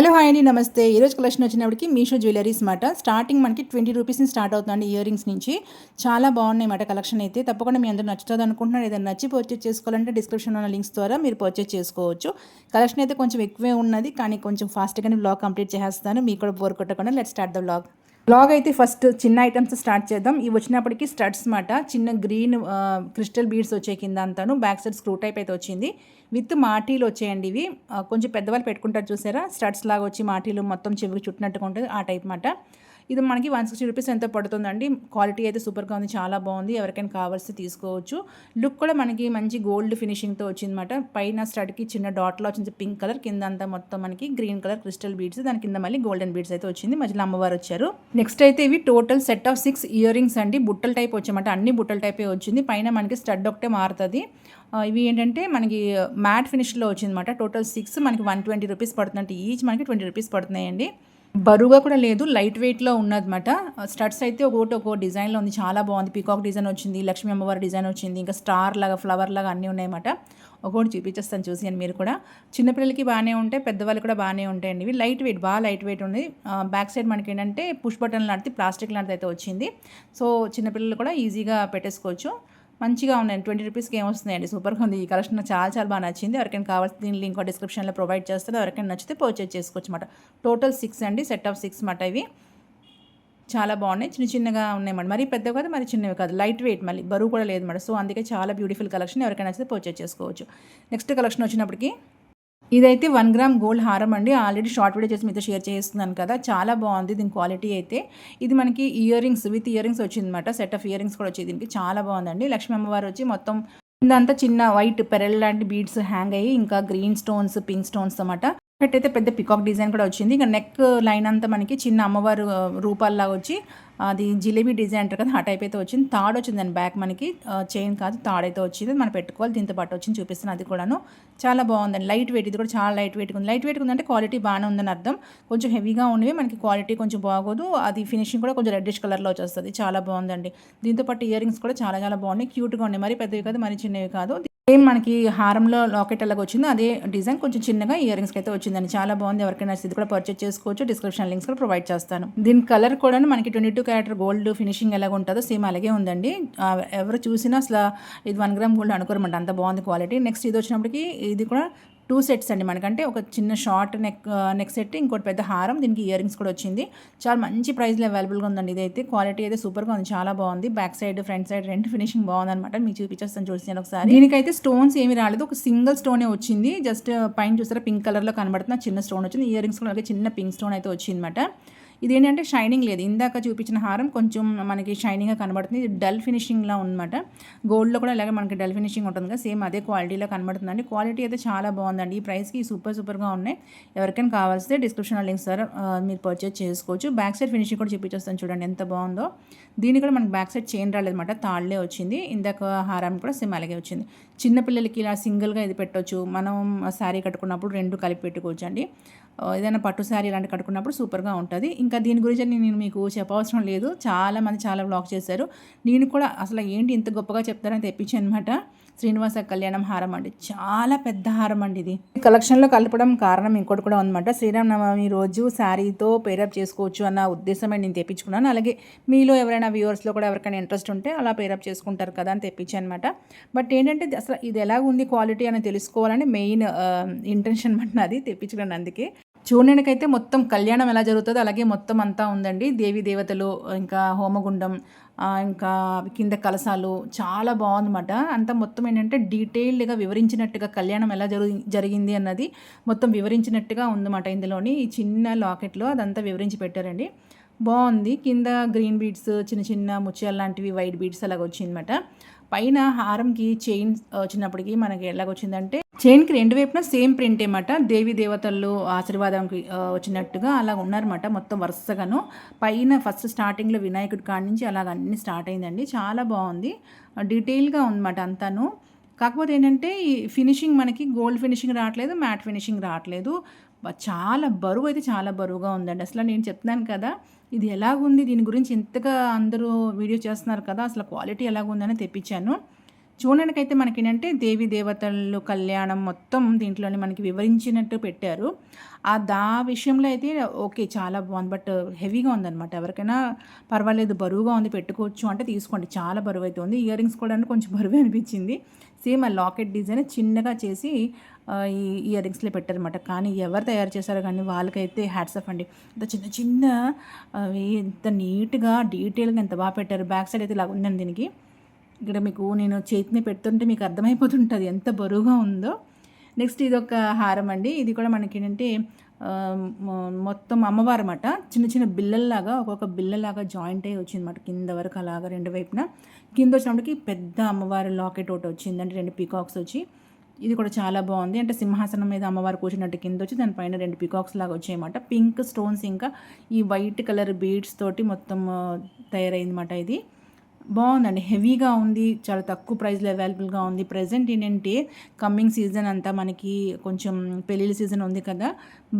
Hello hi అండి, నమస్తే. ఈరోజు కలెక్షన్ వచ్చినప్పటికి మీషో జ్యువెలరీస్ మాట. స్టార్టింగ్ మనకి 20 రూపీస్ నుంచి స్టార్ట్ అవుతుందండి ఇయర్ రింగ్స్ నుంచి. చాలా బాగున్నాయి మాట కలెక్షన్ అయితే. తప్పకుండా మీ అందరూ నచ్చుతుంది అనుకుంటున్నాను. ఏదైనా నచ్చి పర్చేజ్ చేసుకోవాలంటే డిస్క్రిప్షన్లో ఉన్న లింక్స్ ద్వారా మీరు పర్చేజ్ చేసుకోవచ్చు. కలెక్షన్ అయితే కొంచెం ఎక్కువే ఉన్నది, కానీ కొంచెం ఫాస్ట్గానే వ్లాగ్ కంప్లీట్ చేసేస్తాను. మీకు కూడా బోర్ కొట్టకుండా let's start the vlog. Blog అయితే ఫస్ట్ చిన్న ఐటమ్స్ స్టార్ట్ చేద్దాం. ఇవి వచ్చినప్పటికీ స్టడ్స్ మాట. చిన్న గ్రీన్ క్రిస్టల్ బీడ్స్ వచ్చాయి కింద అంతాను. బ్యాక్ సైడ్ స్క్రూ టైప్ అయితే వచ్చింది. విత్ మాటీలు వచ్చాయండి ఇవి. కొంచెం పెద్దవాళ్ళు పెట్టుకుంటారు చూసారా, స్టడ్స్ లాగా వచ్చి మాటీలు మొత్తం చెవికి చుట్టినట్టుగా ఉంటుంది ఆ టైప్ మాట. ఇది మనకి 160 రూపీస్ ఎంతో పడుతుందండి. క్వాలిటీ అయితే సూపర్గా ఉంది, చాలా బాగుంది. ఎవరికైనా కావాల్సి తీసుకోవచ్చు. లుక్ కూడా మనకి మంచి గోల్డ్ ఫినిషింగ్తో వచ్చిందన్నమాట. పైన స్టడ్కి చిన్న డాట్లో వచ్చింది పింక్ కలర్, కింద అంతా మొత్తం మనకి గ్రీన్ కలర్ క్రిస్టల్ బీడ్స్, దాని కింద మళ్ళీ గోల్డెన్ బీడ్స్ అయితే వచ్చింది. మధ్యలో అమ్మవారు వచ్చారు. నెక్స్ట్ అయితే ఇవి total set of 6 ear rings అండి. బుట్టల టైప్ వచ్చాయన్నమాట. అన్ని బుట్టల టైపే వచ్చింది. పైన మనకి స్టడ్ ఒకటే మారుతుంది. ఇవి ఏంటంటే మనకి మ్యాట్ ఫినిష్లో వచ్చిందన్నమాట. టోటల్ 6 మనకి 120 రూపీస్ పడుతుందంటే ఈచ్ మనకి 20 రూపీస్ పడుతున్నాయండి. బరువుగా కూడా లేదు, లైట్ వెయిట్లో ఉన్నదన్నమాట. స్టడ్స్ అయితే ఒక్కో డిజైన్లో ఉంది, చాలా బాగుంది. పీకాక్ డిజైన్ వచ్చింది, లక్ష్మీ అమ్మవారి డిజైన్ వచ్చింది, ఇంకా స్టార్ లాగా ఫ్లవర్ లాగా అన్నీ ఉన్నాయన్నమాట. ఒక్కొక్కటి చూపించేస్తాను చూసి అని మీరు కూడా. చిన్నపిల్లలకి బాగానే ఉంటాయి, పెద్దవాళ్ళు కూడా బాగానే ఉంటాయండి. ఇవి లైట్ వెయిట్, బాగా లైట్ వెయిట్ ఉంది. బ్యాక్ సైడ్ మనకి ఏంటంటే పుష్ బటన్ లాంటిది ప్లాస్టిక్ లాంటిది అయితే వచ్చింది. సో చిన్నపిల్లలు కూడా ఈజీగా పెట్టేసుకోవచ్చు. మంచిగా ఉన్నాయి. 20 రూపీస్కి ఏమొస్తున్నాయండి, సూపర్గా ఉంది. ఈ కలెక్షన్ చాలా బాగా నచ్చింది. ఎవరికైనా కావాల్సిన దీని లింక్ డిస్క్రిప్షన్లో ప్రొవైడ్ చేస్తారు. ఎవరికైనా నచ్చితే పర్చేజ్ చేసుకోవచ్చు అన్నమాట. టోటల్ 6 అండి, సెట్ ఆఫ్ 6 మాట. ఇవి చాలా బాగున్నాయి, చిన్నగా ఉన్నాయన్నమాట. మరీ పెద్దవి కాదు, మరి చిన్నవి కాదు, లైట్ వెయిట్, మళ్ళీ బరువు కూడా లేదు అన్నమాట. సో అందుకే చాలా బ్యూటిఫుల్ కలెక్షన్. ఎవరికైనా నచ్చితే పర్చేజ్ చేసుకోవచ్చు. నెక్స్ట్ కలెక్షన్ వచ్చినప్పటికి ఇదైతే 1 గ్రామ్ గోల్డ్ హారం అండి. ఆల్రెడీ షార్ట్ వీడియో చేసి మీతో షేర్ చేస్తున్నాను కదా, చాలా బాగుంది దీని క్వాలిటీ అయితే. ఇది మనకి ear rings with ear rings వచ్చిందన్నమాట. సెట్ ఆఫ్ ఇయర్ రింగ్స్ కూడా వచ్చేది దీనికి. చాలా బాగుందండి. లక్ష్మీ అమ్మవారు వచ్చి మొత్తం కిందంతా చిన్న వైట్ పెరల్ లాంటి బీడ్స్ హ్యాంగ్ అయ్యి, ఇంకా గ్రీన్ స్టోన్స్, పింక్ స్టోన్స్ అన్నమాట. అయితే పెద్ద పికాక్ డిజైన్ కూడా వచ్చింది. ఇంకా నెక్ లైన్ అంతా మనకి చిన్న అమ్మవారు రూపాల్లాగా వచ్చి, అది జిలేబీ డిజైన్ అంటారు కదా, ఆ టైప్ అయితే వచ్చింది. తాడు వచ్చింది దాని బ్యాక్ మనకి, చైన్ కాదు తాడు అయితే వచ్చింది. మనం పెట్టుకోవాలి. దీంతో పాటు వచ్చింది, చూపిస్తాను అది కూడాను. చాలా బాగుందండి. లైట్ వెయిట్, ఇది కూడా చాలా లైట్ వెయిట్ ఉంది. లైట్ వెయిట్ ఉందంటే క్వాలిటీ బాగానే ఉందని అర్థం. కొంచెం హెవీగా ఉన్నవి మనకి క్వాలిటీ కొంచెం బాగోదు. అది ఫినిషింగ్ కూడా కొంచెం రెడ్డిష్ కలర్లో వచ్చేస్తుంది. చాలా బాగుందండి. దీంతో పాటు ఇయర్ రింగ్స్ కూడా చాలా బాగున్నాయి, క్యూట్గా ఉన్నాయి. మరి పెద్దవి కాదు, మరి చిన్నవి కాదు. సేమ్ మనకి హారంలో లాకెట్ అలాగ వచ్చిందో అదే డిజైన్, కొంచెం చిన్నగా ఇయర్ రింగ్స్కి అయితే వచ్చిందండి. చాలా బాగుంది. ఎవరికైనా ఇది కూడా పర్చేజ్ చేసుకోవచ్చు. డిస్క్రిప్షన్ లింక్స్ కూడా ప్రొవైడ్ చేస్తాను. దీని కలర్ కూడా మనకి 22 క్యారెట్ గోల్డ్ ఫినిషింగ్ ఎలాగ ఉంటుందో సేమ్ అలాగే ఉందండి. ఎవరు చూసినా అసలు ఇది 1 గ్రామ్ గోల్డ్ అనుకోరమంట, అంత బాగుంది క్వాలిటీ. నెక్స్ట్ ఇది వచ్చినప్పటికి ఇది కూడా 2 సెట్స్ అండి మనకంటే. ఒక చిన్న షార్ట్ నెక్ సెట్, ఇంకోటి పెద్ద హారం, దీనికి ఇయర్ రింగ్స్ కూడా వచ్చింది. చాలా మంచి ప్రైస్లో అవైలబుల్గా ఉందండి. ఇదైతే క్వాలిటీ అయితే సూపర్గా ఉంది, చాలా బాగుంది. బ్యాక్ సైడ్ ఫ్రంట్ సైడ్ రెండు ఫినిషింగ్ బాగుంది అనమాట. మీకు చూపించేస్తాను చూసి ఒకసారి. దీనికైతే స్టోన్స్ ఏమి రాలేదు, ఒక సింగిల్ స్టోనే వచ్చింది. జస్ట్ పైన చూసారా పింక్ కలర్లో కనబడుతున్న చిన్న స్టోన్ వచ్చింది. ఇయర్ రింగ్స్ కూడా అలాగే చిన్న పింక్ స్టోన్ అయితే వచ్చింది అనమాట. ఇదేంటంటే షైనింగ్ లేదు. ఇందాక చూపించిన హారం కొంచెం మనకి షైనింగ్గా కనబడుతుంది. ఇది డల్ ఫినిషింగ్లా ఉందన్నమాట. గోల్డ్లో కూడా ఇలాగే మనకి డల్ ఫినిషింగ్ ఉంటుంది కదా, సేమ్ అదే క్వాలిటీలో కనబడుతుందండి. క్వాలిటీ అయితే చాలా బాగుందండి. ఈ ప్రైస్కి సూపర్గా ఉన్నాయి. ఎవరికైనా కావాల్సితే డిస్క్రిప్షన్లో లింక్స్ ద్వారా మీరు పర్చేజ్ చేసుకోవచ్చు. బ్యాక్ సైడ్ ఫినిషింగ్ కూడా చూపించేస్తాను చూడండి ఎంత బాగుందో. దీనికి కూడా మనకి బ్యాక్ సైడ్ చైన్ రాలేదన్నమాట, తాళ్లే వచ్చింది. ఇందాక హారం కూడా సేమ్ అలాగే వచ్చింది. చిన్నపిల్లలకి ఇలా సింగిల్గా ఇది పెట్టవచ్చు. మనం శారీ కట్టుకున్నప్పుడు రెండు కలిపి పెట్టుకోవచ్చు అండి. ఏదైనా పట్టు శారీ ఇలాంటి కట్టుకున్నప్పుడు సూపర్గా ఉంటుంది. ఇంకా దీని గురించి నేను మీకు చెప్పవసరం లేదు, చాలామంది చాలా వ్లాగ్ చేశారు. నేను కూడా అసలు ఏంటి ఇంత గొప్పగా చెప్తారని తెప్పించాను అనమాట. శ్రీనివాస కళ్యాణం హారం అండి, చాలా పెద్ద హారం అండి. ఇది కలెక్షన్లో కలపడం కారణం ఇంకోటి కూడా ఉందన్నమాట. శ్రీరామనవమి రోజు శారీతో పేరప్ చేసుకోవచ్చు అన్న ఉద్దేశమే నేను తెప్పించుకున్నాను. అలాగే మీలో ఎవరైనా వ్యూవర్స్లో కూడా ఎవరికైనా ఇంట్రెస్ట్ ఉంటే అలా పేరప్ చేసుకుంటారు కదా అని తెప్పించాను అనమాట. బట్ ఏంటంటే అసలు ఇది ఎలా ఉంది క్వాలిటీ అని తెలుసుకోవాలని మెయిన్ ఇంటెన్షన్ అనమాట, అది తెప్పించుకున్నాను. అందుకే చూడడానికైతే మొత్తం కళ్యాణం ఎలా జరుగుతుందో అలాగే మొత్తం అంతా ఉందండి. దేవీ దేవతలు, ఇంకా హోమగుండం, ఇంకా కింద కలశాలు, చాలా బాగుందన్నమాట. అంతా మొత్తం ఏంటంటే డీటెయిల్డ్గా వివరించినట్టుగా కళ్యాణం ఎలా జరిగింది అన్నది మొత్తం వివరించినట్టుగా ఉందన్నమాట. ఇందులోని ఈ చిన్న లాకెట్లో అదంతా వివరించి పెట్టారండి. బాగుంది. కింద గ్రీన్ బీడ్స్, చిన్న ముత్యాలు లాంటివి, వైట్ బీడ్స్ అలాగ వచ్చిందన్నమాట. పైన హారంకి చైన్ వచ్చినప్పటికీ మనకి ఎలాగొచ్చిందంటే, చైన్కి రెండు వైపున సేమ్ ప్రింట్ ఏమాట. దేవి దేవతలు ఆశీర్వాదంకి వచ్చినట్టుగా అలా ఉన్నారన్నమాట మొత్తం వరుసగాను. పైన ఫస్ట్ స్టార్టింగ్లో వినాయకుడి కాడి నుంచి అలాగ అన్నీ స్టార్ట్ అయిందండి. చాలా బాగుంది, డీటెయిల్గా ఉందన్నమాట అంతాను. కాకపోతే ఏంటంటే ఈ ఫినిషింగ్ మనకి గోల్డ్ ఫినిషింగ్ రావట్లేదు, మ్యాట్ ఫినిషింగ్ రావట్లేదు. చాలా బరువు అయితే చాలా బరువుగా ఉందండి. అసలు నేను చెప్తున్నాను కదా, ఇది ఎలాగుంది, దీని గురించి ఎంతగా అందరూ వీడియో చేస్తున్నారు కదా, అసలు క్వాలిటీ ఎలాగుందని తెప్పించాను. చూడడానికైతే మనకేంటంటే దేవి దేవతలు కళ్యాణం మొత్తం దీంట్లోనే మనకి వివరించినట్టు పెట్టారు. విషయంలో అయితే ఓకే. చాలా బావుంది. బట్ హెవీగా ఉందనమాట. ఎవరికైనా పర్వాలేదు బరువుగా ఉంది పెట్టుకోవచ్చు అంటే తీసుకోండి. చాలా బరువైతే ఉంది. ఇయర్ రింగ్స్ కూడా కొంచెం బరువే అనిపించింది. సేమ్ ఆ లాకెట్ డిజైన్ చిన్నగా చేసి ఈ ఇయర్ రింగ్స్‌లో పెట్టారనమాట. కానీ ఎవరు తయారు చేశారో కానీ వాళ్ళకైతే హ్యాట్స్ ఆఫ్ అండి. ఇంత చిన్న చిన్న అవి ఎంత నీట్‌గా డీటెయిల్‌గా ఎంత బాగా పెట్టారు. బ్యాక్ సైడ్ అయితే ఇలా ఉందండి దీనికి. ఇక్కడ మీకు నేను చేతిని పెడుతుంటే మీకు అర్థమైపోతుంటుంది ఎంత బరువుగా ఉందో. నెక్స్ట్ ఇదొక హారం అండి. ఇది కూడా మనకేంటంటే మొత్తం అమ్మవారమాట. చిన్న చిన్న బిళ్ళల్లాగా ఒక్కొక్క బిళ్ళలాగా జాయింట్ అయ్యి వచ్చిందన్నమాట. కింద వరకు అలాగా 2 వైపున. కింద వచ్చినప్పటికి పెద్ద అమ్మవారి లాకెట్ ఒకటి వచ్చింది. అంటే 2 పీకాక్స్ వచ్చి ఇది కూడా చాలా బాగుంది. అంటే సింహాసనం మీద అమ్మవారు కూర్చున్నట్టు కింద వచ్చి దానిపైన 2 పీకాక్స్ లాగా వచ్చాయన్నమాట. పింక్ స్టోన్స్ ఇంకా ఈ వైట్ కలర్ బీడ్స్ తోటి మొత్తం తయారైందన్నమాట. ఇది బాగుందండి. హెవీగా ఉంది. చాలా తక్కువ ప్రైస్లో అవైలబుల్గా ఉంది. ప్రజెంట్ ఏంటంటే కమ్మింగ్ సీజన్ అంతా మనకి కొంచెం పెళ్ళిళ్ళ సీజన్ ఉంది కదా,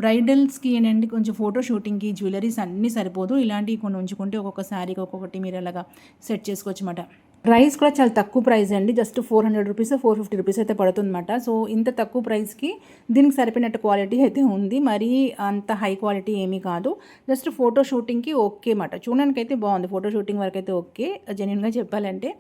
బ్రైడల్స్కి ఏంటంటే కొంచెం ఫోటో షూటింగ్కి జ్యువెలరీస్ అన్నీ సరిపోదు. ఇలాంటివి కొన్ని ఉంచుకుంటే ఒక్కొక్క శారీకి ఒక్కొక్కటి మీరు అలాగా సెట్ చేసుకోవచ్చు అన్నమాట. ప్రైస్ కూడా చాలా తక్కువ ప్రైస్ అండి. జస్ట్ 400 రూపీస్ 450 రూపీస్ అయితే పడుతుందన్నమాట. సో ఇంత తక్కువ ప్రైస్కి దీనికి సరిపోయినట్టు క్వాలిటీ అయితే ఉంది. మరీ అంత హై క్వాలిటీ ఏమీ కాదు. జస్ట్ ఫోటో షూటింగ్కి ఓకే అన్నమాట. చూడడానికి అయితే బాగుంది. ఫోటో షూటింగ్ వరకు అయితే ఓకే జెన్యూన్గా చెప్పాలంటే.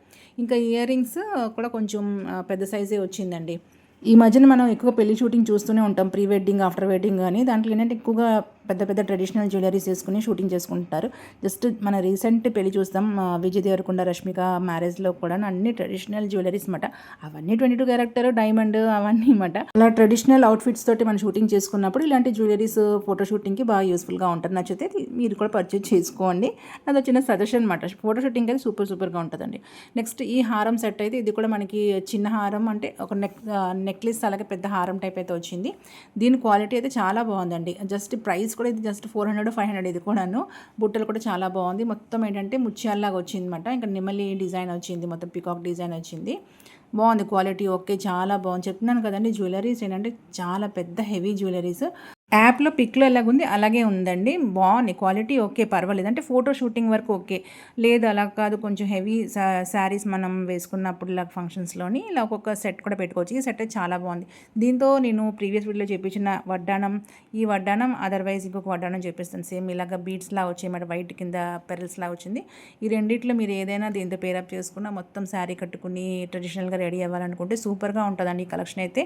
ఇంకా ఇయర్ రింగ్స్ కూడా కొంచెం పెద్ద సైజే వచ్చిందండి. ఈ మధ్యన మనం ఎక్కువ పెళ్లి షూటింగ్ చూస్తూనే ఉంటాం. ప్రీ వెడ్డింగ్, ఆఫ్టర్ వెడ్డింగ్ అని. దాంట్లో ఏంటంటే ఎక్కువగా పెద్ద పెద్ద ట్రెడిషనల్ జ్యువెలరీస్ వేసుకుని షూటింగ్ చేసుకుంటారు. జస్ట్ మన రీసెంట్ పెళ్లి చూస్తాం విజయ్ దేవరకొండ రష్మిక మ్యారేజ్లో కూడా అన్ని ట్రెడిషనల్ జ్యువెలరీస్ అనమాట. అవన్నీ 22 క్యారెక్టర్ డైమండ్ అవన్నీ అనమాట. అలా ట్రెడిషనల్ అవుట్ఫిట్స్ తోటి మనం షూటింగ్ చేసుకున్నప్పుడు ఇలాంటి జ్యువెలరీస్ ఫోటో షూటింగ్కి బాగా యూస్ఫుల్గా ఉంటుంది. నచ్చితే మీరు కూడా పర్చేజ్ చేసుకోండి. అది చిన్న సజెషన్ అనమాట. ఫోటో షూటింగ్ అయితే సూపర్గా ఉంటుందండి. నెక్స్ట్ ఈ హారం సెట్ అయితే ఇది కూడా మనకి చిన్న హారం అంటే ఒక నెక్లెస్ అలాగే పెద్ద హారం టైప్ అయితే వచ్చింది. దీని క్వాలిటీ అయితే చాలా బాగుందండి. జస్ట్ ప్రైస్ కూడా ఇది జస్ట్ 400 500 ఇది కూడాను. బుట్టలు కూడా చాలా బాగుంది. మొత్తం ఏంటంటే ముత్యాల్లాగా వచ్చింది అనమాట. ఇంకా నెమలి డిజైన్ వచ్చింది, మొత్తం పికాక్ డిజైన్ వచ్చింది. బాగుంది క్వాలిటీ ఓకే. చాలా బాగుంది. చెప్తున్నాను కదండి జ్యువెలరీస్ ఏంటంటే చాలా పెద్ద హెవీ జ్యువెలరీస్. యాప్లో పిక్లో ఎలాగుంది అలాగే ఉందండి. బాగుంది క్వాలిటీ ఓకే, పర్వాలేదు. అంటే ఫోటో షూటింగ్ వరకు ఓకే. లేదు అలా కాదు కొంచెం హెవీ శారీస్ మనం వేసుకున్నప్పుడు ఇలా ఫంక్షన్స్లోని ఇలా ఒక్కొక్క సెట్ కూడా పెట్టుకోవచ్చు. ఈ సెట్ అయితే చాలా బాగుంది. దీంతో నేను ప్రీవియస్ వీడియోలో చూపించిన ఈ వడ్డానం అదర్వైజ్ ఇంకొక వడ్డానం చూపిస్తాను. సేమ్ ఇలాగ బీడ్స్ లా వచ్చాయి వైట్ కింద పెరల్స్ లా వచ్చింది. ఈ రెండిట్లో మీరు ఏదైనా దీంతో పేరప్ చేసుకున్న మొత్తం శారీ కట్టుకుని ట్రెడిషనల్గా రెడీ అవ్వాలనుకుంటే సూపర్గా ఉంటుందండి ఈ కలెక్షన్ అయితే.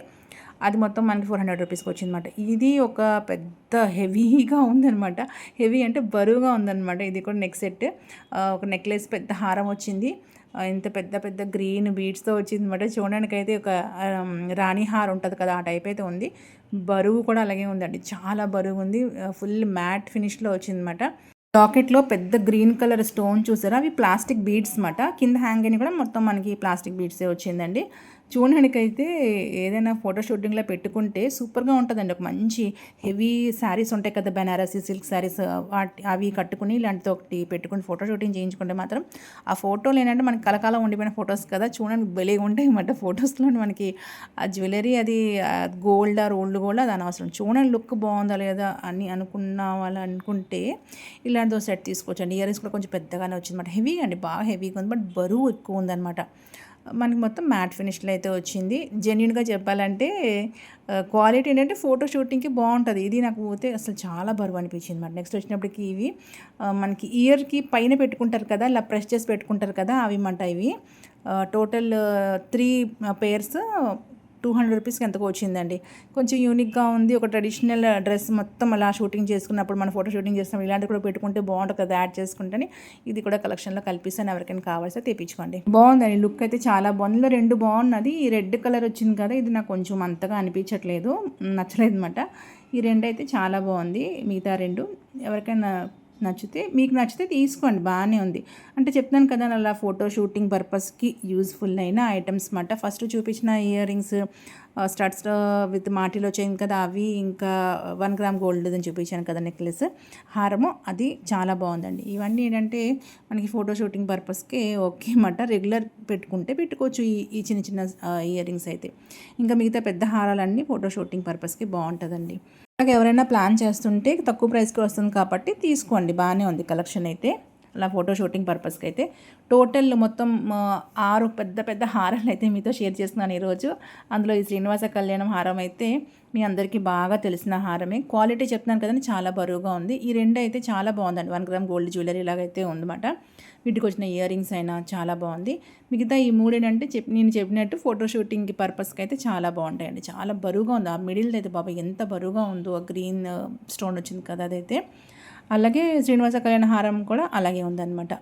అది మొత్తం మనకి 400 రూపీస్కి వచ్చిందన్నమాట. ఇది ఒక పెద్ద హెవీగా ఉందన్నమాట. హెవీ అంటే బరువుగా ఉందన్నమాట. ఇది కూడా నెక్ సెట్, ఒక నెక్లెస్, పెద్ద హారం వచ్చింది. ఇంత పెద్ద పెద్ద గ్రీన్ బీడ్స్తో వచ్చింది అనమాట. చూడడానికి అయితే ఒక రాణి హారం ఉంటుంది కదా ఆ టైప్ అయితే ఉంది. బరువు కూడా అలాగే ఉందండి. చాలా బరువు ఉంది. ఫుల్ మ్యాట్ ఫినిష్లో వచ్చిందన్నమాట. లాకెట్లో పెద్ద గ్రీన్ కలర్ స్టోన్ చూసారా, అవి ప్లాస్టిక్ బీడ్స్ అనమాట. కింద హ్యాంగ్ అని కూడా మొత్తం మనకి ప్లాస్టిక్ బీడ్సే వచ్చిందండి. చూడడానికైతే ఏదైనా ఫోటో షూటింగ్లో పెట్టుకుంటే సూపర్గా ఉంటుందండి. ఒక మంచి హెవీ శారీస్ ఉంటాయి కదా, బెనారసీ సిల్క్ శారీస్, అవి కట్టుకుని ఇలాంటితో ఒకటి పెట్టుకుని ఫోటో షూటింగ్ చేయించుకుంటే మాత్రం ఆ ఫోటోలు ఏంటంటే మనకి కలకాలం ఉండిపోయిన ఫొటోస్ కదా, చూడడానికి భలేగా ఉంటాయి అన్నమాట. ఫొటోస్లో మనకి ఆ జ్యువెలరీ అది గోల్డా రోల్డ్ గోల్డ్ అది అనవసరం. చూడడానికి లుక్ బాగుందా లేదా అని అనుకున్న వాళ్ళు అనుకుంటే ఇలాంటిదో సెట్ తీసుకోవచ్చండి. ఇయర్ రింగ్స్ కూడా కొంచెం పెద్దగానే వచ్చిందన్నమాట. హెవీగా అండి, బాగా హెవీగా ఉంది, బట్ బరువు ఎక్కువ ఉందన్నమాట. మనకి మొత్తం మ్యాట్ ఫినిష్లో అయితే వచ్చింది. జెన్యూన్గా చెప్పాలంటే క్వాలిటీ ఏంటంటే ఫోటో షూటింగ్కి బాగుంటుంది. ఇది నాకు పోతే అసలు చాలా బరువు అనిపించింది అన్నమాట. నెక్స్ట్ వచ్చినప్పటికి ఇవి మనకి ఇయర్కి పైన పెట్టుకుంటారు కదా, ఇలా ప్రెస్ చేసి పెట్టుకుంటారు కదా, అవి అన్నమాట. ఇవి టోటల్ 3 పేర్స్ 200 రూపీస్కి ఎంతకో వచ్చిందండి. కొంచెం యూనిక్గా ఉంది. ఒక ట్రెడిషనల్ డ్రెస్ మొత్తం అలా షూటింగ్ చేసుకున్నప్పుడు మనం ఫోటో షూటింగ్ చేస్తున్నప్పుడు ఇలాంటివి కూడా పెట్టుకుంటే బాగుంటుంది కదా, యాడ్ చేసుకుంటే. ఇది కూడా కలెక్షన్లో కల్పిస్తాను, ఎవరికైనా కావాల్సి తెప్పించుకోండి. బాగుందండి, లుక్ అయితే చాలా బాగుంది. ఇందులో 2 బాగున్నది. ఈ రెడ్ కలర్ వచ్చింది కదా, ఇది నాకు కొంచెం అంతగా అనిపించట్లేదు, నచ్చలేదు అనమాట. ఈ 2 అయితే చాలా బాగుంది. మిగతా 2 ఎవరికైనా మీకు నచ్చితే తీసుకోండి, బాగానే ఉంది. అంటే చెప్తాను కదా, అలా ఫోటో షూటింగ్ పర్పస్కి యూజ్ఫుల్ అయిన ఐటమ్స్ అన్నమాట. ఫస్ట్ చూపించిన ఇయర్ రింగ్స్ స్టడ్స్ విత్ మాటిలో చైన్ కదా, అవి ఇంకా 1 గ్రామ్ గోల్డ్ అని చూపించాను కదా నెక్లెస్, హారము, అది చాలా బాగుందండి. ఇవన్నీ ఏంటంటే మనకి ఫోటో షూటింగ్ పర్పస్కి ఓకే అన్నమాట. రెగ్యులర్ పెట్టుకోవచ్చు ఈ చిన్న చిన్న ఇయర్ రింగ్స్ అయితే. ఇంకా మిగతా పెద్ద హారాలన్నీ ఫోటో షూటింగ్ పర్పస్కి బాగుంటుందండి. అలాగే ఎవరైనా ప్లాన్ చేస్తుంటే తక్కువ ప్రైస్కి వస్తుంది కాబట్టి తీసుకోండి, బాగానే ఉంది కలెక్షన్ అయితే. అలా ఫోటో షూటింగ్ పర్పస్కి అయితే. టోటల్ మొత్తం 6 పెద్ద పెద్ద హారాలు అయితే మీతో షేర్ చేస్తున్నాను ఈరోజు. అందులో ఈ శ్రీనివాస కళ్యాణం హారం అయితే మీ అందరికీ బాగా తెలిసిన హారమే. క్వాలిటీ చెప్తున్నాను కదండి, చాలా బరువుగా ఉంది. ఈ 2 అయితే చాలా బాగుందండి. 1 గ్రామ్ గోల్డ్ జ్యువెలరీ లాగైతే ఉందన్నమాట. వీటికి వచ్చిన ఇయర్ రింగ్స్ అయినా చాలా బాగుంది. మిగతా ఈ 3 ఏంటంటే నేను చెప్పినట్టు ఫోటో షూటింగ్కి పర్పస్కి అయితే చాలా బాగుంటాయండి. చాలా బరువుగా ఉంది. ఆ మిడిల్ అయితే బాబా ఎంత బరువుగా ఉందో, ఆ గ్రీన్ స్టోన్ వచ్చింది కదా అదైతే. అలాగే శ్రీనివాస కళ్యాణ హారం కూడా అలాగే ఉందన్నమాట.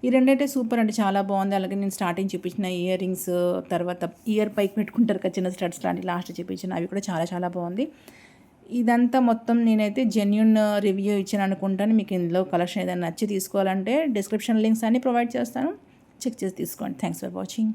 ఈ 2 అయితే సూపర్ అండి, చాలా బాగుంది. అలాగే నేను స్టార్టింగ్ చూపించిన ఇయర్ రింగ్స్, తర్వాత ఇయర్ పైకి పెట్టుకుంటారు కదా చిన్న స్టడ్స్ లాంటి లాస్ట్ చూపించిన అవి కూడా చాలా చాలా బాగుంది. ఇదంతా మొత్తం నేనైతే జెన్యూన్ రివ్యూ ఇచ్చాను అనుకుంటాను. మీకు ఇందులో కలెక్షన్ ఏదైనా నచ్చి తీసుకోవాలంటే డిస్క్రిప్షన్ లింక్స్ అన్నీ ప్రొవైడ్ చేస్తాను, చెక్ చేసి తీసుకోండి. Thanks for watching.